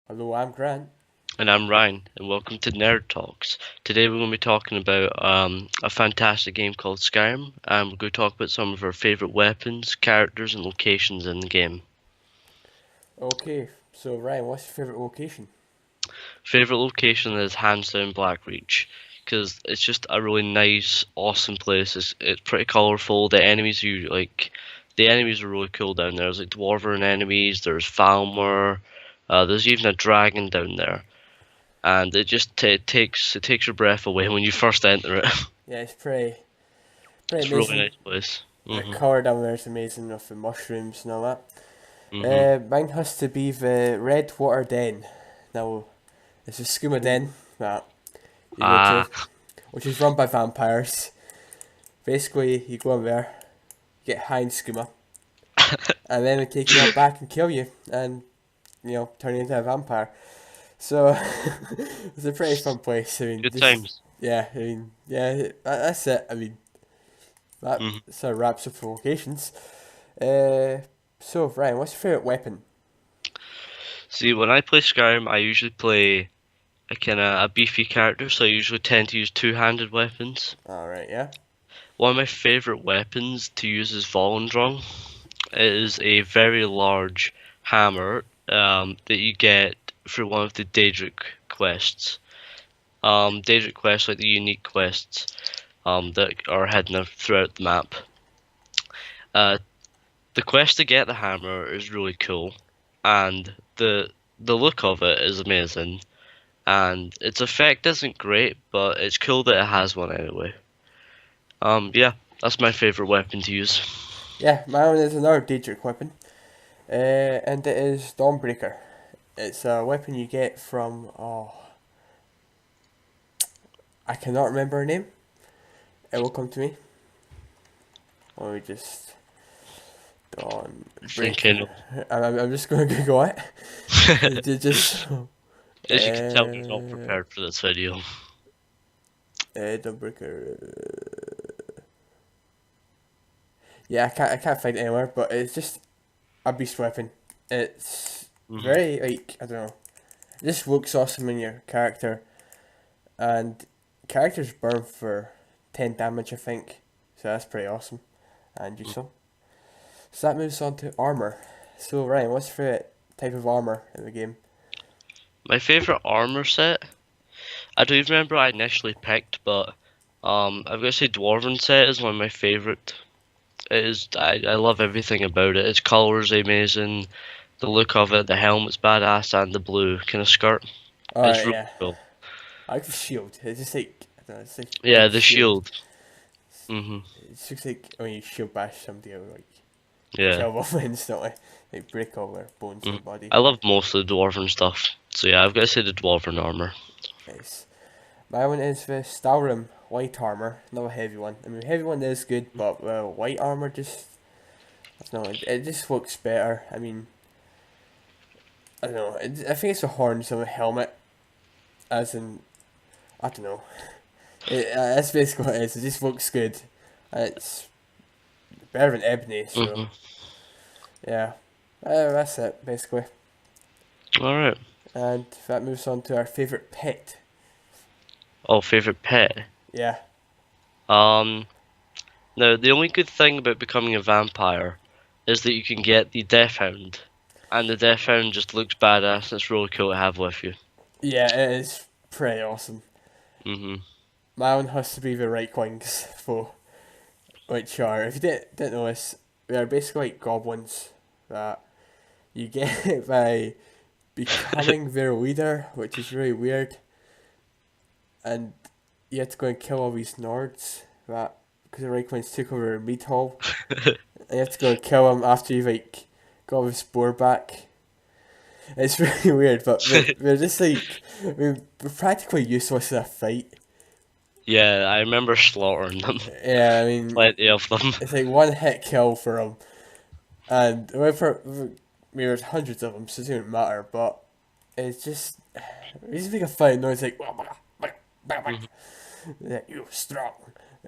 Hello, I'm Grant. And I'm Ryan, and welcome to Nerd Talks. Today we're going to be talking about a fantastic game called Skyrim, and we're going to talk about some of our favourite weapons, characters, and locations in the game. Okay, so Ryan, what's your favorite location? Favourite location is hands down Blackreach, because it's just a really nice, awesome place. It's pretty colourful. The enemies are really cool down there. There's like dwarven enemies. There's Falmer. There's even a dragon down there, and it takes your breath away when you first enter it. Yeah, it's pretty It's a really amazing. nice place. The Mhm. colour down there is amazing with the mushrooms and all that. Mhm. Mine has to be the Red Water Den. Now, it's a skooma den that you go to, Ah. which is run by vampires. Basically, you go in there, get high in skooma, and then they take you out back and kill you, and turn you into a vampire. So it's a pretty fun place. I mean, Good just times. that's it. I mean, that Mhm. sort of wraps up the locations. Uh, so Ryan, what's your favorite weapon? See, when I play Skyrim, I usually play a kind of a beefy character, so I usually tend to use two-handed weapons. All right, yeah. One of my favorite weapons to use is Volendrung. It is a very large hammer that you get through one of the Daedric quests. Daedric quests, like the unique quests that are hidden throughout the map. Uh, the quest to get the hammer is really cool, and the look of it is amazing, and its effect isn't great, but it's cool that it has one anyway. Yeah, that's my favorite weapon to use. Yeah, my one is another Daedric weapon, and it is Dawnbreaker. It's a weapon you get from I cannot remember her name. It will come to me. Let me just I think I know. Dawnbreaker. I'm just gonna Google it. Just As you can tell, we're not uh, prepared for this video. Dawnbreaker. Yeah, I can't find it anywhere, but it's just a beast weapon. It's Hmm. very I don't know. It just looks awesome in your character, and characters burn for 10 damage, I think. So that's pretty awesome and useful. So that moves on to armor. So Ryan, what's your favorite type of armor in the game? My favorite armor set, I don't even remember what I initially picked, but I've got to say Dwarven set is one of my favorite. It is. I love everything about it. Its colors amazing. The look of it, the helmet's badass, and the blue kind of skirt. It's Alright, really yeah. cool. I like the shield. It's just like I don't know. It's like a Yeah, big the shield. shield. Mhm. It looks like when you shield bash somebody, or like Yeah. kill them instantly, like break all their bones in Mhm. their body. I love most of the dwarven stuff. So yeah, I've got to say the dwarven armor. Nice. My one is the Stalrim white armor, not a heavy one. I mean, heavy one is good, but white armor just I don't know. It just looks better. I mean, I don't know. I think it's the horns of a helmet, as in I don't know. That's basically what it is. It just looks good. It's better than ebony, so Mhm. yeah. That's it basically. All right. And that moves on to our favorite pet. Oh, favorite pet. Yeah, Um. Now the only good thing about becoming a vampire is that you can get the Death Hound, and the Death Hound just looks badass. It's really cool to have with you. yeah, it is pretty awesome. Mhm. My one has to be the right wings for which are, if you didn't notice, they are basically like goblins that you get by becoming their leader, which is really weird. And you have to go and kill all these Nords that because the Reichwins took over a meat hall. And you have to go and kill them after you've like got the spore back. It's really weird, but we're just like we're practically useless in a fight. Yeah, I remember slaughtering them. Yeah, I mean Plenty of them. it's like one hit kill for them, and there's hundreds of them, so it doesn't matter. But it's just we just make a fight noise like Mhm. yeah, you're strong.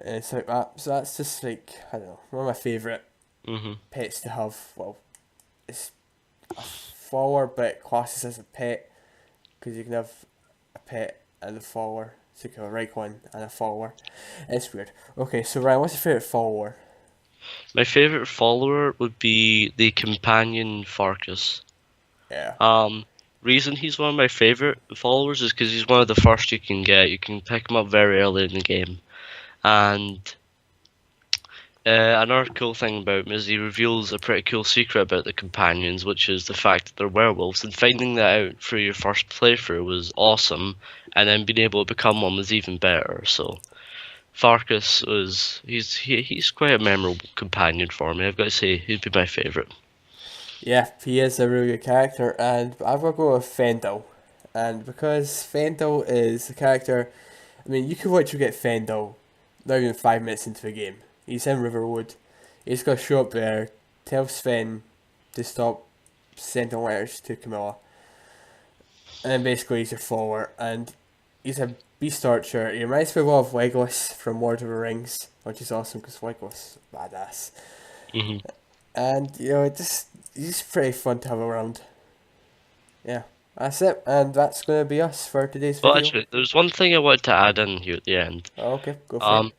And it's like that. So that's just like I don't know, one of my favorite Mhm. pets to have. Well, it's a follower, but it classes as a pet. because you can have a pet and a follower. So you can have a Rayquan and a follower. It's weird. Okay, so Ryan, what's your favourite follower? My favorite follower would be the companion Farkas. Yeah. Um, Reason he's one of my favorite followers is because he's one of the first you can get. You can pick him up very early in the game, and another cool thing about him is he reveals a pretty cool secret about the companions, which is the fact that they're werewolves. And finding that out through your first playthrough was awesome, and then being able to become one was even better. So Farkas he's quite a memorable companion for me. I've got to say he'd be my favorite. Yeah, he is a really good character, and I'm gonna go with Fanto. And because Fanto is a character, I mean, you can literally get Fanto not even 5 minutes into the game. He's in Riverwood. He's gonna show up there, tell Sven to stop sending letters to Camilla, and then basically he's your follower. And he's a beast archer. He reminds me a lot of Legolas from Lord of the Rings, which is awesome because Legolas is badass. Hmm And he's pretty fun to have around. Yeah, that's it, and that's gonna be us for today's Well, video. actually, there's one thing I wanted to add in here at the end. Okay, go for it. Um,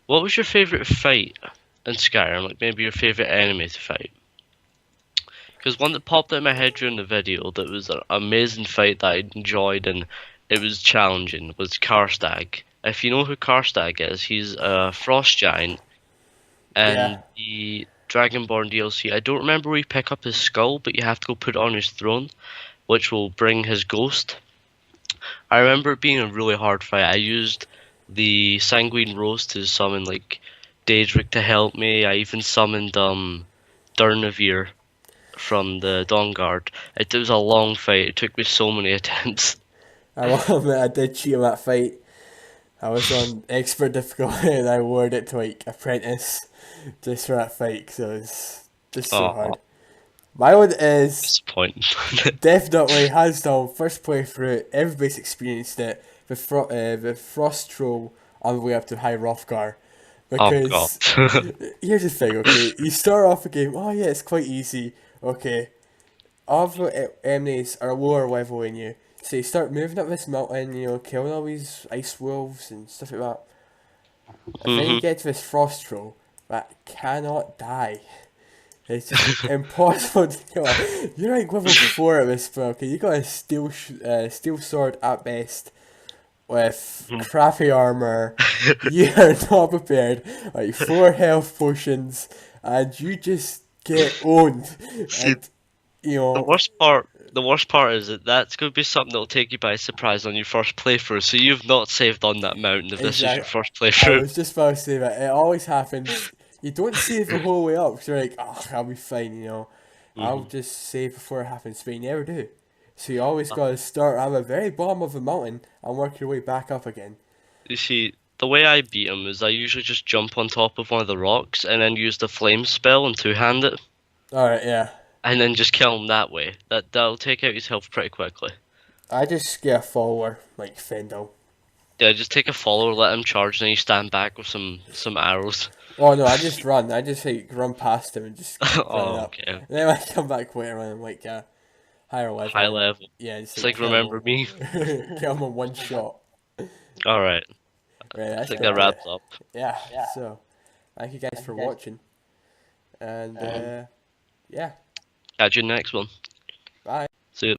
what was your favorite fight in Skyrim? Like maybe your favorite enemy to fight? Because one that popped in my head during the video that was an amazing fight that I enjoyed and it was challenging was Karstag. If you know who Karstag is, he's a frost giant Yeah, and the Dragonborn DLC. I don't remember where you pick up his skull, but you have to go put it on his throne, which will bring his ghost. I remember it being a really hard fight. I used the Sanguine Rose to summon like Daedric to help me. I even summoned Durnavir from the Dawn Guard. It was a long fight. It took me so many attempts. I will admit I did cheat on that fight. I was on expert difficulty and I lowered it to like apprentice just for that fight because it was just so Oh, hard. My one is disappointing. definitely hands down first playthrough. Everybody's experienced it. The frost troll on the way up to High Hrothgar. Oh god. Because here's the thing, okay? You start off a game, oh yeah, it's quite easy. Okay, all the enemies are lower level than you. So you start moving up this mountain, killing all these ice wolves and stuff like that. And then you Mhm. get to this frost troll that cannot die. It's just impossible to kill it. You're like level 4 at this point, okay? You got a steel sword at best with crappy armor. You are not prepared. Like 4 health potions, and you just get owned. See, And you know the worst part is that that's going to be something that'll take you by surprise on your first playthrough. So you've not saved on that mountain if this is your exactly. first I playthrough. was just about to say that it always happens. You don't save the whole way up. 'Cause you're like, oh, I'll be fine. I'll Hmm just save before it happens, but you never do. So you always gotta start at the very bottom of the mountain and work your way back up again. You see, the way I beat him is I usually just jump on top of one of the rocks and then use the flame spell and two-hand it, Alright, yeah. and then just kill him that way. That'll take out his health pretty quickly. I just get a follower, like Fendel. Yeah, just take a follower, let him charge, and then you stand back with some arrows. Oh no, I just run. I just like run past him and just keep running Oh, up. okay. And then when I come back later when I'm like higher level High and level. yeah, just It's like like remember me. kill him in one shot. All right. Right, I that's think that gonna be it. wraps up. Yeah. So thank you guys for watching. And yeah. Catch you in the next one.